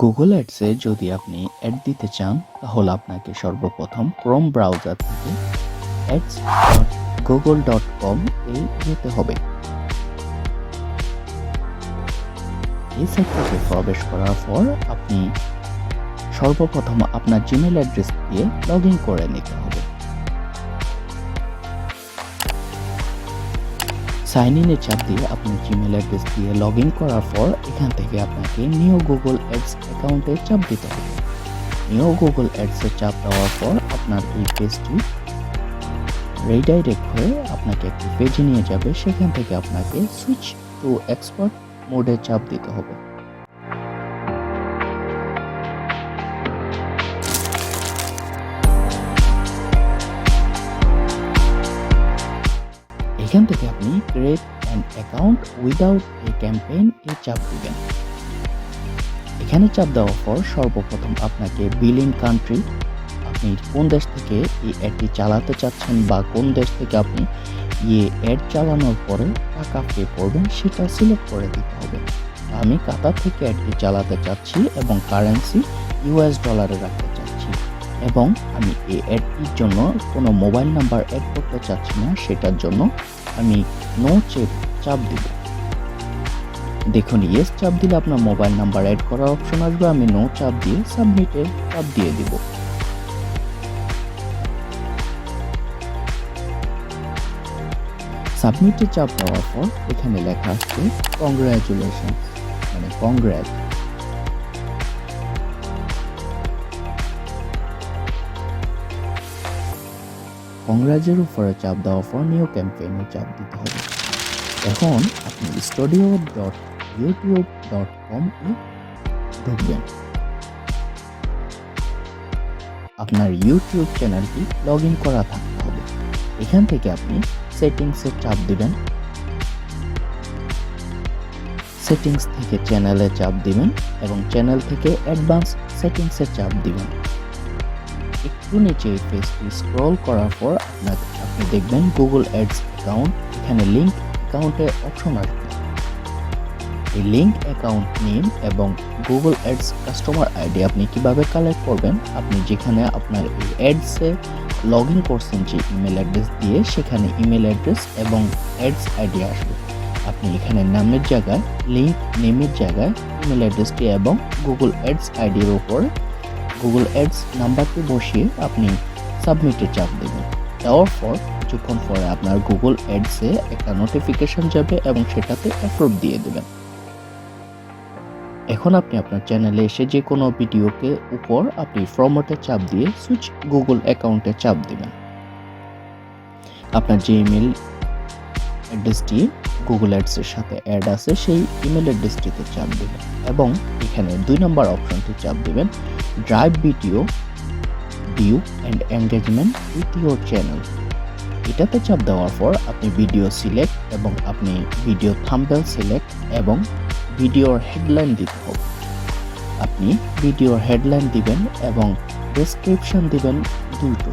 Google অ্যাডসে যদি আপনি add দিতে চান তাহলে আপনাকে সর্বপ্রথম ক্রোম ব্রাউজার থেকে ads.google.com এ যেতে হবে। এই সাইটটিতে প্রবেশ করার পর আপনি সর্বপ্রথম আপনার জিমেল অ্যাড্রেস দিয়ে লগ ইন করে নিতে হবে। সাইন ইনে চাপ দিয়ে আপনার জিমেল অ্যাড্রেস দিয়ে লগ ইন করার পর এখান থেকে আপনাকে নিউ গুগল অ্যাডস অ্যাকাউন্টে চাপ দিতে হবে। নিউ গুগল অ্যাডসে চাপ দেওয়ার পর আপনার এই পেজটি রিডাইরেক্ট হয়ে আপনাকে একটি পেজে নিয়ে যাবে। সেখান থেকে আপনাকে সুইচ টু এক্সপার্ট মোডে চাপ দিতে হবে। এখান থেকে আপনি create an account without a campaign এ চাপ দিবেন। এখানে চাপ দেওয়ার পর সর্বপ্রথম আপনাকে বিলিং কান্ট্রি, আপনি কোন দেশ থেকে এই অ্যাডটি চালাতে চাচ্ছেন বা কোন দেশ থেকে আপনি এই অ্যাড চালানোর পরে টাকা পে করবেন সেটা সিলেক্ট করে দিতে হবে। আমি কাতার থেকে অ্যাডটি চালাতে চাচ্ছি এবং কারেন্সি US ডলারে রাখতে চাচ্ছি এবং আমি এই অ্যাডটির জন্য কোনো মোবাইল নাম্বার অ্যাড করতে চাচ্ছি না, সেটার জন্য আমি নো চাপ দিব। দেখুন ইয়েস চাপ দিলে আপনার মোবাইল নাম্বার অ্যাড করার অপশন আসবে। আমি নো চাপ দিয়ে সাবমিটে চাপ দিয়ে দিব। সাবমিটে চাপ দেওয়ার পর এখানে লেখা আসছে কংগ্রাচুলেশন, মানে কংগ্রাট। কংগ্রাজের উপরে চাপ দেওয়ার পর নিউ ক্যাম্পেইনে চাপ দিতে হবে। এখন আপনি studio.youtube.com এ ঢুকবেন। আপনার ইউটিউব চ্যানেলটি লগ ইন করা থাকতে হবে। এখান থেকে আপনি সেটিংসে চাপ দিবেন। সেটিংস থেকে চ্যানেলে চাপ দিবেন এবং চ্যানেল থেকে অ্যাডভান্স সেটিংসে চাপ দিবেন। একটু নিচে এই পেজটি স্ক্রল করার পর আপনি দেখবেন গুগল অ্যাডস অ্যাকাউন্ট। এখানে লিঙ্ক অ্যাকাউন্টের অপশন আসবে। এই লিঙ্ক অ্যাকাউন্ট নেম এবং গুগল অ্যাডস কাস্টমার আইডি আপনি কিভাবে কালেক্ট করবেন, আপনি যেখানে আপনার এই অ্যাডসে লগ ইন করছেন যে ইমেল অ্যাড্রেস দিয়ে, সেখানে ইমেল অ্যাড্রেস এবং অ্যাডস আইডি আসবে। আপনি এখানে নামের জায়গায় লিঙ্ক নেমের জায়গায় ইমেল অ্যাড্রেসটি এবং গুগল অ্যাডস আইডির উপর গুগল অ্যাডস নাম্বারটি বসিয়ে আপনি সাবমিটে চাপ দেবেন। দেওয়ার পর কিছুক্ষণ পরে আপনার গুগল অ্যাডসে একটা নোটিফিকেশন যাবে এবং সেটাতে অ্যাপ্রুভ দিয়ে দেবেন। এখন আপনি আপনার চ্যানেলে এসে যে কোনো ভিডিওকে উপর আপনি প্রমোটে চাপ দিয়ে সুইচ গুগল অ্যাকাউন্টে চাপ দিবেন। আপনার যে ইমেল অ্যাড্রেসটি গুগল অ্যাডসের সাথে অ্যাড আছে সেই ইমেল অ্যাড্রেসটিতে চাপ দিবেন এবং এখানে 2 নম্বর অপশনটি চাপ দিবেন, drive video view and engagement with your channel. এটাতে চাপ দেওয়ার পর আপনি ভিডিও সিলেক্ট এবং আপনি ভিডিও থাম্বনেল সিলেক্ট এবং ভিডিওর হেডলাইন দিতে হবে। আপনি ভিডিওর হেডলাইন দিবেন এবং ডেসক্রিপশন দিবেন দুটো,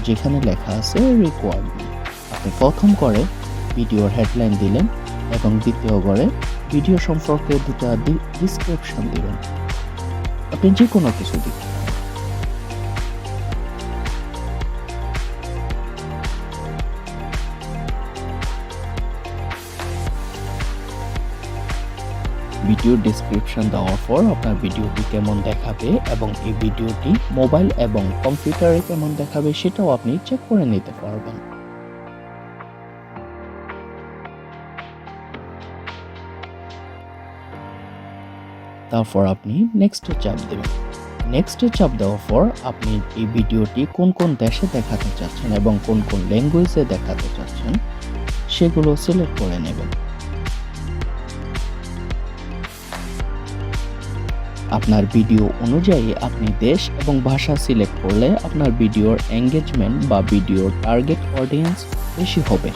যেখানে লেখা আছে রিকোয়ারমেন্ট। আপনি প্রথম করে ভিডিওর হেডলাইন দিলেন এবং দ্বিতীয় করে ভিডিও সম্পর্কে দুটো ডিসক্রিপশন দিবেন। আপনি যে কোনো কিছু দিতে পারেন। ভিডিও ডেসক্রিপশন দেওয়ার পর আপনার ভিডিওটি কেমন দেখাবে এবং এই ভিডিওটি মোবাইল এবং কম্পিউটারে কেমন দেখাবে সেটাও আপনি চেক করে নিতে পারবেন। তারপর আপনি নেক্সটে চাপ দেবেন। নেক্সটে চাপ দেওয়ার পর আপনি এই ভিডিওটি কোন কোন দেশে দেখাতে চাচ্ছেন এবং কোন কোন ল্যাঙ্গুয়েজে দেখাতে চাচ্ছেন সেগুলো সিলেক্ট করে নেবেন। আপনার ভিডিও অনুযায়ী আপনি দেশ এবং ভাষা সিলেক্ট করলে আপনার ভিডিওর এঙ্গেজমেন্ট বা ভিডিওর টার্গেট অডিয়েন্স বেশি হবে।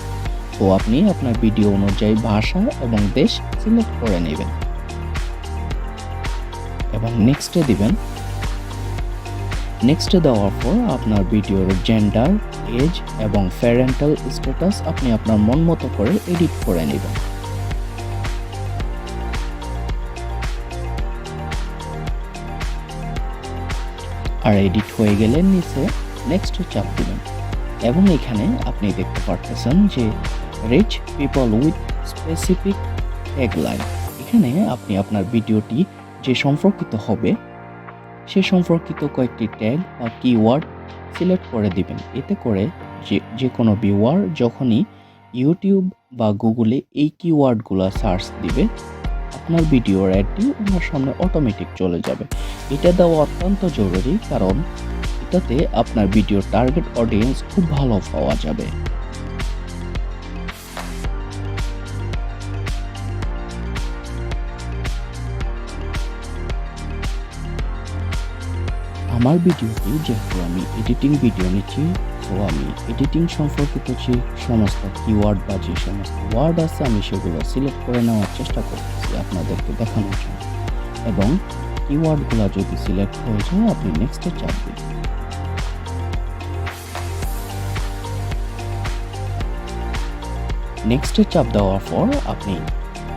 তো আপনি আপনার ভিডিও অনুযায়ী ভাষা এবং দেশ সিলেক্ট করে নেবেন এবং নেক্সটে দিবেন। নেক্সটে দেওয়ার পর আপনার ভিডিওর জেন্ডার, এজ এবং প্যারেন্টাল স্ট্যাটাস আপনি আপনার মন মতো করে এডিট করে নেবেন। আর এডিট হয়ে গেলে নিচে নেক্সটে চাপ দিবেন এবং এখানে আপনি দেখতে পারতেছেন যে rich people with specific tagline. এখানে আপনি আপনার ভিডিওটি যে সম্পর্কিত হবে সে সম্পর্কিত কয়েকটি ট্যাগ বা কিওয়ার্ড সিলেক্ট করে দিবেন। এতে করে যে কোনো ভিউয়ার যখনই ইউটিউব বা গুগলে এই কিওয়ার্ডগুলো সার্চ দিবে আপনার ভিডিওর অ্যাডটি ওনার সামনে অটোমেটিক চলে যাবে। এটা দেওয়া অত্যন্ত জরুরি, কারণ এটাতে আপনার ভিডিওর টার্গেট অডিয়েন্স খুব ভালো পাওয়া যাবে। আমার ভিডিওটি যেহেতু আমি এডিটিং ভিডিও নিচ্ছি, তো আমি এডিটিং সম্পর্কিত যে সমস্ত কিওয়ার্ড বা যে সমস্ত ওয়ার্ড আছে আমি সেগুলো সিলেক্ট করে নেওয়ার চেষ্টা করতেছি আপনাদেরকে দেখানোর জন্য। এবং কিওয়ার্ডগুলো যদি সিলেক্ট হয়ে যায় আপনি নেক্সটে চাপ দিন। নেক্সটে চাপ দেওয়ার পর আপনি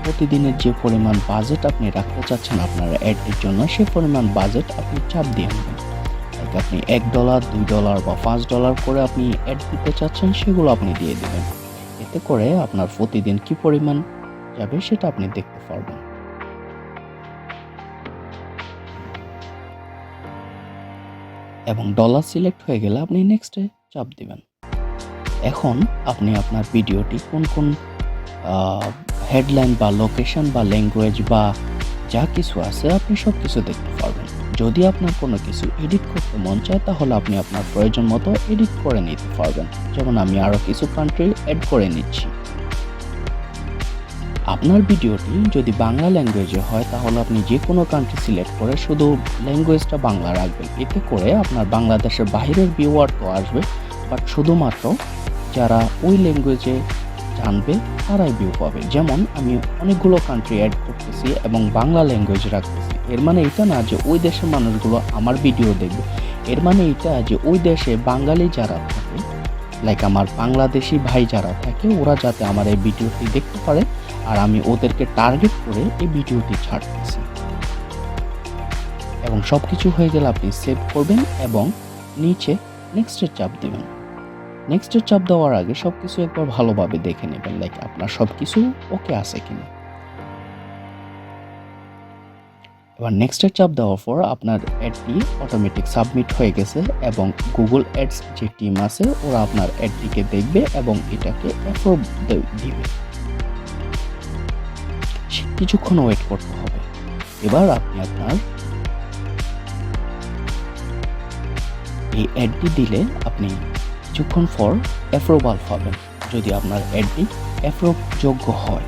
প্রতিদিনের যে পরিমাণ বাজেট আপনি রাখতে চাচ্ছেন আপনার অ্যাডের জন্য সে পরিমাণ বাজেট আপনি চাপ দিয়ে নেবেন। আপনি $1, $2 বা $5 করে আপনি অ্যাড দিতে চাচ্ছেন সেগুলো আপনি দিয়ে দেবেন। এতে করে আপনার প্রতিদিন কি পরিমাণ যাবে সেটা আপনি দেখতে পারবেন। এবং ডলার সিলেক্ট হয়ে গেলে আপনি নেক্সটে চাপ দিবেন। এখন আপনি আপনার ভিডিওটি কোন কোন হেডলাইন বা লোকেশন বা ল্যাঙ্গুয়েজ বা যা কিছু আছে আপনি সব কিছু দেখতে পারবেন। যদি আপনার কোনো কিছু এডিট করতে মন চায় তাহলে আপনি আপনার প্রয়োজন মতো এডিট করে নিতে পারবেন। যেমন আমি আরও কিছু কান্ট্রি অ্যাড করে নিচ্ছি। আপনার ভিডিওটি যদি বাংলা ল্যাঙ্গুয়েজে হয় তাহলে আপনি যে কোনো কান্ট্রি সিলেক্ট করে শুধু ল্যাঙ্গুয়েজটা বাংলা রাখবেন। এতে করে আপনার বাংলাদেশের বাইরের ভিউয়ার তো আসবে, বাট শুধুমাত্র যারা ওই ল্যাঙ্গুয়েজে জানবে তারাই ভিউ পাবে। যেমন আমি অনেকগুলো কান্ট্রি অ্যাড করতেছি এবং বাংলা ল্যাঙ্গুয়েজ রাখতেছি। এর মানে এটা না যে ওই দেশের মানুষগুলো আমার ভিডিও দেখবে, এর মানে এটা যে ওই দেশে বাঙালি যারা থাকে, লাইক আমার বাংলাদেশি ভাই যারা থাকে, ওরা যাতে আমার এই ভিডিওটি দেখতে পারে আর আমি ওদেরকে টার্গেট করে এই ভিডিওটি ছাড়তেছি। এবং সব কিছু হয়ে গেলে আপনি সেভ করবেন এবং নিচে নেক্সটের চাপ দেবেন। নেক্সটের চাপ দেওয়ার আগে সব কিছু একবার ভালোভাবে দেখে নেবেন, লাইক আপনার সব কিছু ওকে আছে কিনা। এবার নেক্সটের চাপ দেওয়ার পর আপনার অ্যাডটি অটোমেটিক সাবমিট হয়ে গেছে এবং গুগল অ্যাডস যে টিম আছে ওরা আপনার অ্যাডটিকে দেখবে এবং এটাকে অ্যাপ্রুভ দিবে। কিছুক্ষণ ওয়েট করতে হবে। এবার আপনি আপনার এই অ্যাডটি দিলে আপনি কিছুক্ষণ পর অ্যাপ্রুভাল পাবেন যদি আপনার অ্যাডটি অ্যাপ্রুভ যোগ্য হয়।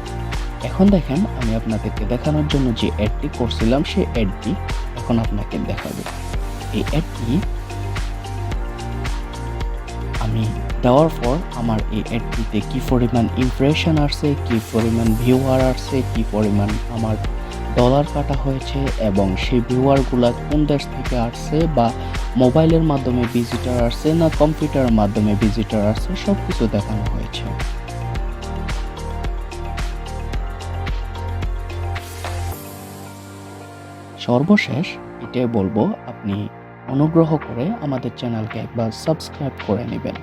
এখন দেখেন আমি আপনাদেরকে দেখানোর জন্য যে অ্যাডটি করছিলাম সেই অ্যাডটি এখন আপনাকে দেখাবো। এই অ্যাডটি আমি দেওয়ার পর আমার এই অ্যাডটিতে কি পরিমাণ ইমপ্রেশন আসছে, কি পরিমাণ ভিউয়ার আসছে, কি পরিমাণ আমার ডলার কাটা হয়েছে এবং সেই ভিউয়ারগুলো কোন দেশ থেকে আসছে বা মোবাইলের মাধ্যমে ভিজিটার আসছে না কম্পিউটারের মাধ্যমে ভিজিটার আসছে সব কিছু দেখানো হয়েছে। সর্বশেষ এটাই বলবো, আপনি অনুগ্রহ করে আমাদের চ্যানেলকে একবার সাবস্ক্রাইব করে নেবেন।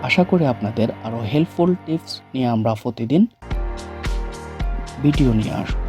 আশা করি আপনাদের আরও হেল্পফুল টিপস নিয়ে আমরা প্রতিদিন ভিডিও নিয়ে আসব।